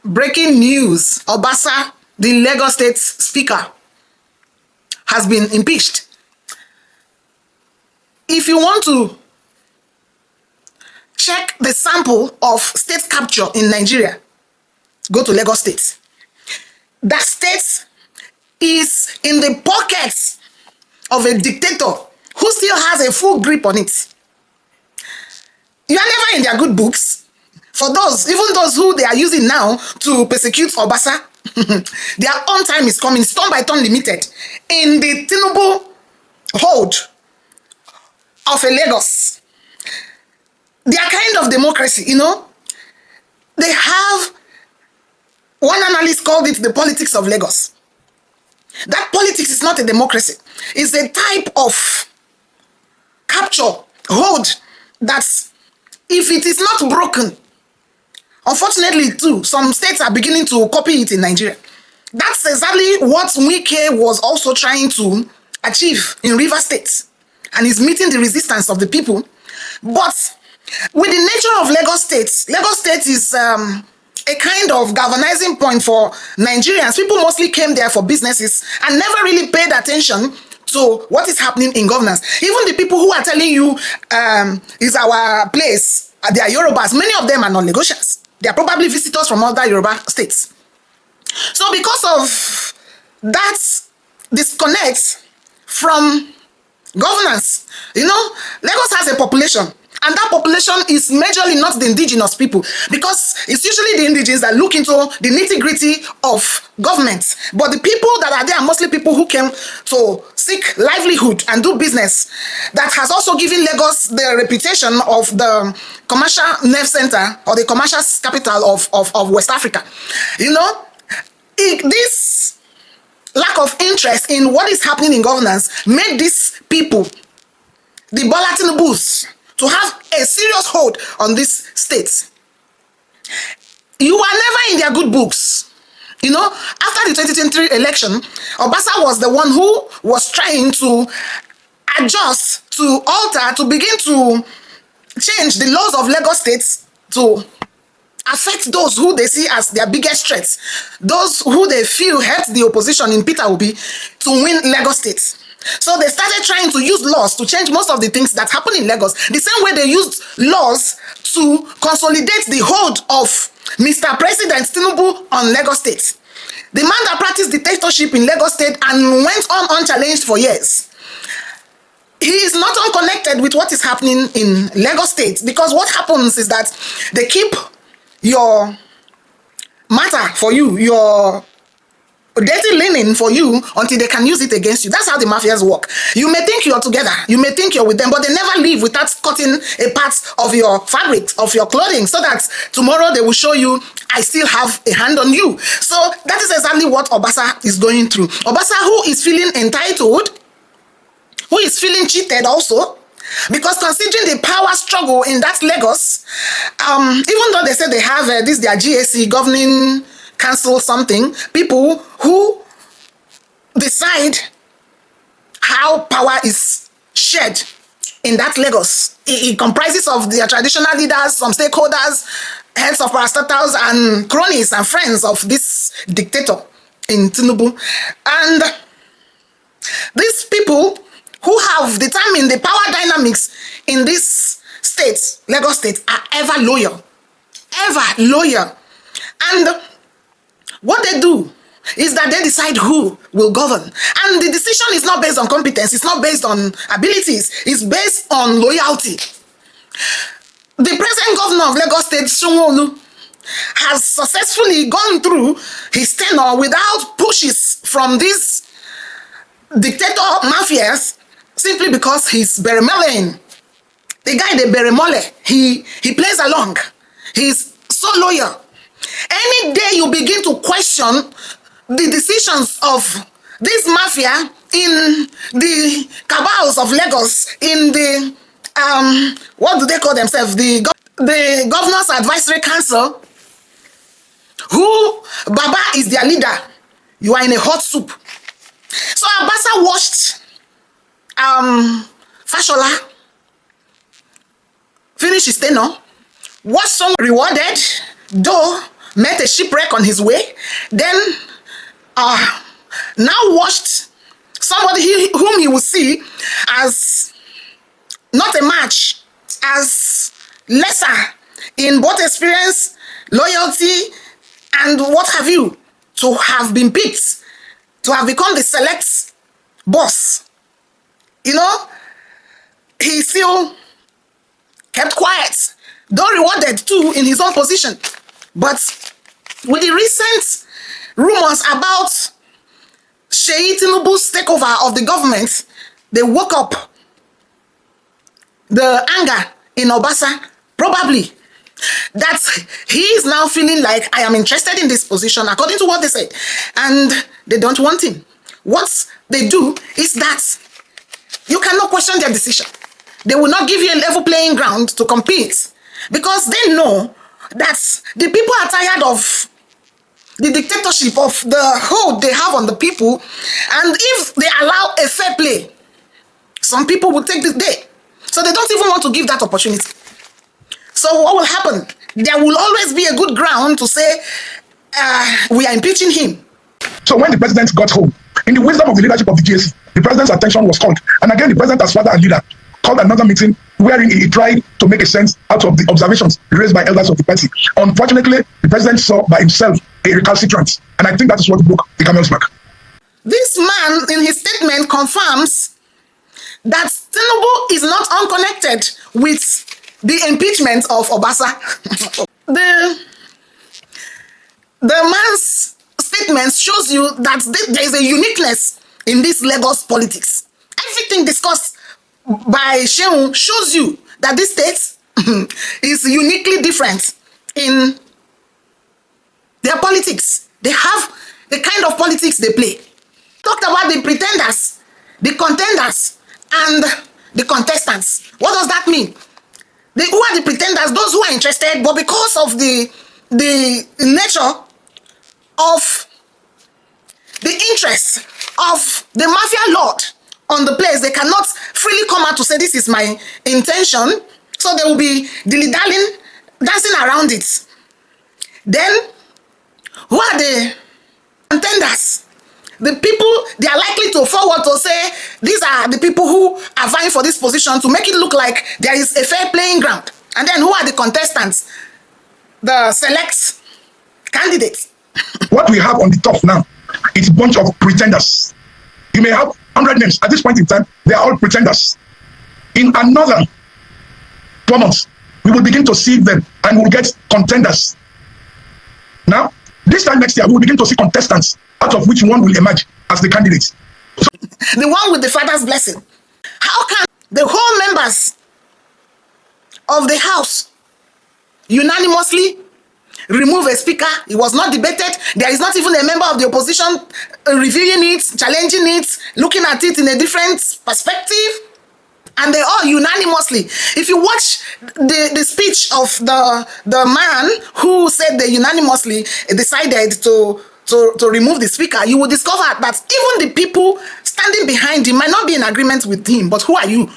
Breaking news. Obasa, the Lagos State Speaker, has been impeached. If you want to check the sample of state capture in Nigeria, go to Lagos State. That state is in the pockets of a dictator who still has a full grip on it. You are never in their good books. For those, even those who they are using now to persecute Obasa, their own time is coming, turn by turn limited, in the Tinubu hold of a Lagos. Their kind of democracy, they have, one analyst called it the politics of Lagos. That politics is not a democracy. It's a type of capture, hold, that if it is not broken, unfortunately too, some states are beginning to copy it in Nigeria. That's exactly what Wike was also trying to achieve in Rivers State, and is meeting the resistance of the people. But with the nature of Lagos State is a kind of galvanizing point for Nigerians. People mostly came there for businesses and never really paid attention to what is happening in governance. Even the people who are telling you is our place, they are Yorubas. Many of them are not Lagocians. They are probably visitors from other Yoruba states. So because of that disconnect from governance, Lagos has a population. And that population is majorly not the indigenous people, because it's usually the indigenous that look into the nitty-gritty of government. But the people that are there are mostly people who came to seek livelihood and do business. That has also given Lagos the reputation of the commercial nerve center, or the commercial capital of West Africa. This lack of interest in what is happening in governance made these people, the Bola Tinubus, to have a serious hold on these states. You are never in their good books. After the 2023 election, Obasa was the one who was trying to adjust, to alter, to begin to change the laws of Lagos State to affect those who they see as their biggest threats, those who they feel hurt the opposition in Peter Obi to win Lagos State. So they started trying to use laws to change most of the things that happen in Lagos. The same way they used laws to consolidate the hold of Mr. President Tinubu on Lagos State. The man that practiced dictatorship in Lagos State and went on unchallenged for years. He is not unconnected with what is happening in Lagos State, because what happens is that they keep your matter for you, your dirty linen for you, until they can use it against you. That's how the mafias work. You may think you're together, you may think you're with them, but they never leave without cutting a part of your fabric, of your clothing, so that tomorrow they will show you, I still have a hand on you. So that is exactly what Obasa is going through. Obasa, who is feeling entitled, who is feeling cheated also, because considering the power struggle in that Lagos, even though they say they have this their GAC, governing council something, people who decide how power is shared in that Lagos. It comprises of their traditional leaders, some stakeholders, heads of parastatals, and cronies and friends of this dictator in Tinubu. And these people who have determined the power dynamics in this state, Lagos State, are ever loyal. And what they do is that they decide who will govern. And the decision is not based on competence, it's not based on abilities, it's based on loyalty. The present governor of Lagos State, Sanwo-Olu, has successfully gone through his tenure without pushes from these dictator mafias, simply because he's Beremole. The guy, the Beremole, he plays along. He's so loyal. Any day you begin to question the decisions of this mafia in the cabals of Lagos, in the, what do they call themselves? The Governor's Advisory Council, who Baba is their leader, you are in a hot soup. So Obasa watched Fashola finish his tenure, watched someone rewarded, though met a shipwreck on his way, then now watched somebody whom he would see as not a match, as lesser in both experience, loyalty, and what have you, to have been picked, to have become the select boss. You know, he still kept quiet, though rewarded too in his own position. But with the recent rumors about Sheyi Tinubu's takeover of the government, they woke up the anger in Obasa, probably, that he is now feeling like, I am interested in this position, according to what they said, and they don't want him. What they do is that you cannot question their decision. They will not give you a level playing ground to compete, because they know that the people are tired of the dictatorship, of the hold they have on the people, and if they allow a fair play, some people will take the day. So they don't even want to give that opportunity. So what will happen? There will always be a good ground to say, we are impeaching him. So when the president got home, in the wisdom of the leadership of the GSC, the president's attention was called. And again, the president, as father and leader, called another meeting wherein he tried to make a sense out of the observations raised by elders of the party. Unfortunately, the president saw by himself a recalcitrant. And I think that is what broke the camel's back. This man, in his statement, confirms that Tinubu is not unconnected with the impeachment of Obasa. the man's statement shows you that there is a uniqueness in this Lagos politics. Everything discussed by Shehu shows you that this state is uniquely different in their politics. They have the kind of politics they play. Talked about the pretenders, the contenders, and the contestants. What does that mean? Who are the pretenders? Those who are interested, but because of the nature of the interest of the mafia lord on the place, they cannot freely come out to say this is my intention. So they will be dilly-dallying, dancing around it. Then, who are the contenders? The people they are likely to forward to say, these are the people who are vying for this position, to make it look like there is a fair playing ground. And then who are the contestants? The select candidates. What we have on the top now is a bunch of pretenders. You may have 100 names. At this point in time, they are all pretenders. In another 4 months, we will begin to see them and we'll get contenders. Now, this time next year, we will begin to see contestants, out of which one will emerge as the candidate. So, the one with the father's blessing. How can the whole members of the House unanimously remove a speaker? It was not debated. There is not even a member of the opposition reviewing it, challenging it, looking at it in a different perspective. And they all unanimously. If you watch the speech of the man who said they unanimously decided to remove the speaker, you will discover that even the people standing behind him might not be in agreement with him. But who are you?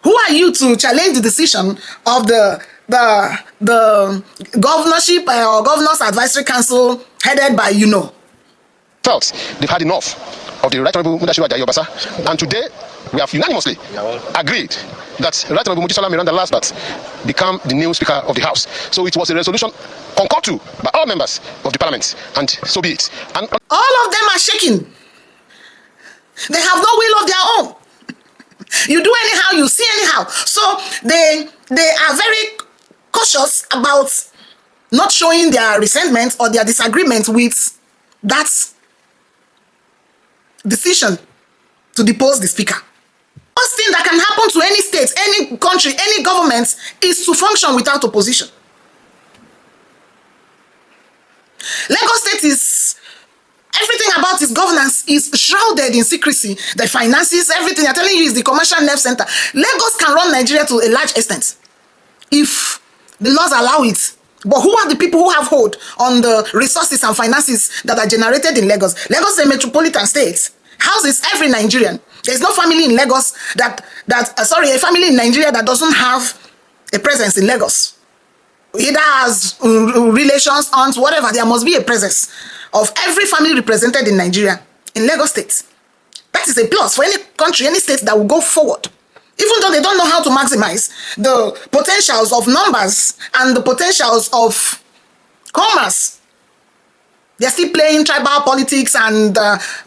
Who are you to challenge the decision of the governorship or governor's advisory council headed by felt they've had enough of the Right Honorable Mudashiru Ajayi Obasa, and today we have unanimously agreed that Right Honorable Mojisola Miranda Lasbat become the new Speaker of the House. So it was a resolution concurred to by all members of the Parliament, and so be it. And all of them are shaking. They have no will of their own. You do anyhow, you see anyhow. So they are very cautious about not showing their resentment or their disagreement with that decision to depose the speaker. First thing that can happen to any state, any country, any government is to function without opposition. Lagos State is, everything about its governance is shrouded in secrecy. The finances, everything I'm telling you is the commercial nerve center. Lagos can run Nigeria to a large extent if the laws allow it. But who are the people who have hold on the resources and finances that are generated in Lagos? Lagos is a metropolitan state. Houses every Nigerian. There's no family in Lagos a family in Nigeria that doesn't have a presence in Lagos. either as relations, aunts, whatever, there must be a presence of every family represented in Nigeria, in Lagos State. That is a plus for any country, any state that will go forward. Even though they don't know how to maximize the potentials of numbers and the potentials of commerce, they're still playing tribal politics and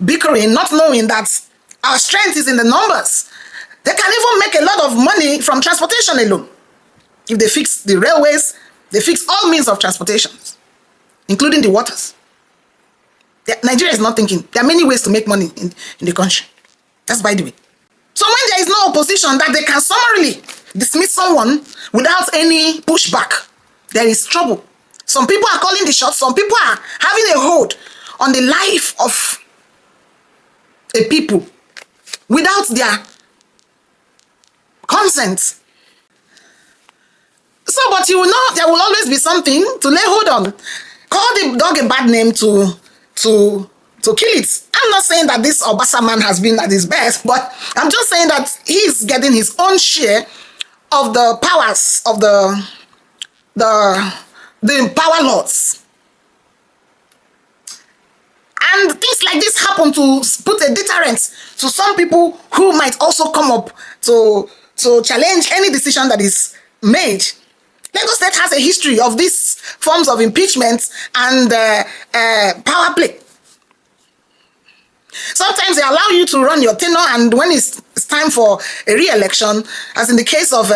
bickering, not knowing that our strength is in the numbers. They can even make a lot of money from transportation alone. If they fix the railways, they fix all means of transportation, including the waters. Nigeria is not thinking. There are many ways to make money in the country. That's by the way. So when there is no opposition that they can summarily dismiss someone without any pushback, there is trouble. Some people are calling the shots. Some people are having a hold on the life of a people without their consent. So, but you will know there will always be something to lay hold on. Call the dog a bad name to kill it. I'm not saying that this Obasa man has been at his best, but I'm just saying that he's getting his own share of the powers of the power lords. And things like this happen to put a deterrent to some people who might also come up to challenge any decision that is made. Lagos State has a history of these forms of impeachment and power play. Sometimes they allow you to run your tenure, and when it's time for a re-election, as in the case of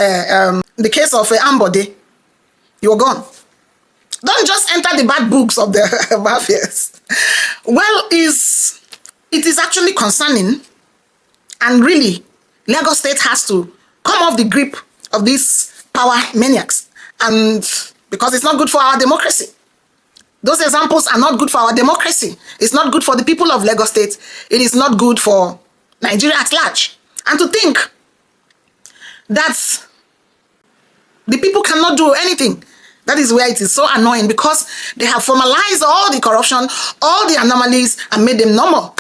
Ambode, you're gone. Don't just enter the bad books of the mafias. Well, it is actually concerning, and really, Lagos State has to come off the grip of these power maniacs, and because it's not good for our democracy. Those examples are not good for our democracy. It's not good for the people of Lagos State. It is not good for Nigeria at large. And to think that the people cannot do anything, that is where it is so annoying, because they have formalized all the corruption, all the anomalies, and made them normal.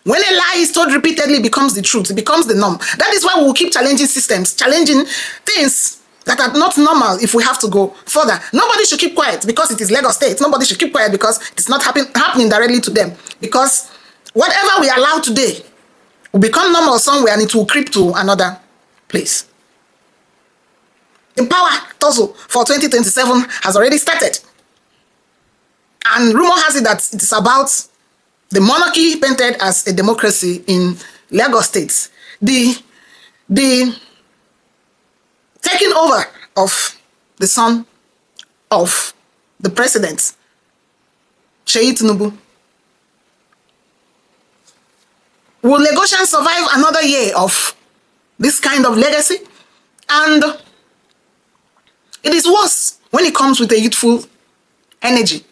When a lie is told repeatedly, it becomes the truth, it becomes the norm. That is why we will keep challenging systems, challenging things that are not normal if we have to go further. Nobody should keep quiet because it is Lagos State. Nobody should keep quiet because it's not happening directly to them. Because whatever we allow today will become normal somewhere, and it will creep to another place. The power tussle for 2027 has already started. And rumor has it that it is about the monarchy painted as a democracy in Lagos State. The taking over of the son of the president, Seyi Tinubu. Will Lagocians survive another year of this kind of legacy? And it is worse when it comes with a youthful energy.